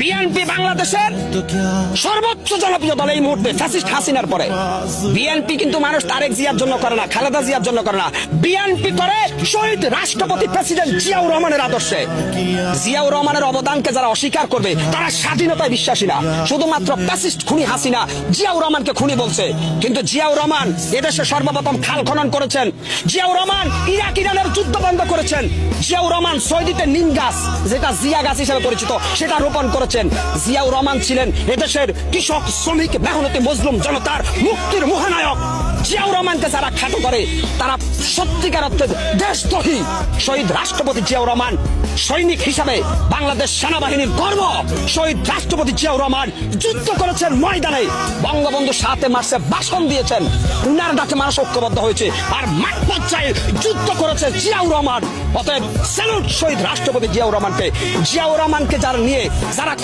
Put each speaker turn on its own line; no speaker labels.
BNP বাংলাদেশের সর্বোচ্চ জনপ্রিয় দল এই মুহূর্তে ফ্যাসিস্ট হাসিনার পরে। বিএনপি কিন্তু মানুষ তারেক জিয়ার জন্য করে না, খালেদা জিয়ার জন্য করে না, বিএনপি করে শহীদ রাষ্ট্রপতি প্রেসিডেন্ট জিয়াউর রহমানের আদর্শে। জিয়াউর রহমানের অবদানকে যারা অস্বীকার করবে তারা স্বাধীনতায় বিশ্বাসী না, শুধুমাত্র ফ্যাসিস্ট খুনি হাসিনা জিয়াউর রহমানকে খুনি বলছে। কিন্তু জিয়াউর রহমান এদেশে সর্বপ্রথম খাল খনন করেছেন, জিয়াউর রহমান ইরাক ইরানের যুদ্ধ বন্ধ করেছেন, জিয়াউর রহমান সৌদিতে নিম গাছ যেটা জিয়া গাছ হিসেবে পরিচিত সেটা রোপণ করেছেন। জিয়াউর রহমান ছিলেন এদেশের কৃষক শ্রমিক মেহনতি মজলুম জনতার মুক্তির মহানায়ক। জিয়াউর রহমানকে যারা খ্যাত করে তারা সত্যিকার অর্থে দেশদ্রোহী। শহীদ রাষ্ট্রপতি জিয়াউর রহমান সৈনিক হিসাবে বাংলাদেশ সেনাবাহিনীর গর্ব। শহীদ রাষ্ট্রপতি জিয়াউর রহমান যুদ্ধ করেছেন ময়দানে, বঙ্গবন্ধু 7 মার্চে ভাষণ দিয়েছেন, উনার ডাকে মানুষ ঐক্যবদ্ধ হয়েছে, আর মাঠ পর্যায়ে যুদ্ধ করেছে জিয়াউর রহমান। অতএব স্যালুট শহীদ রাষ্ট্রপতি জিয়াউর রহমানকে। জিয়াউর রহমানকে যারা নিয়ে যারা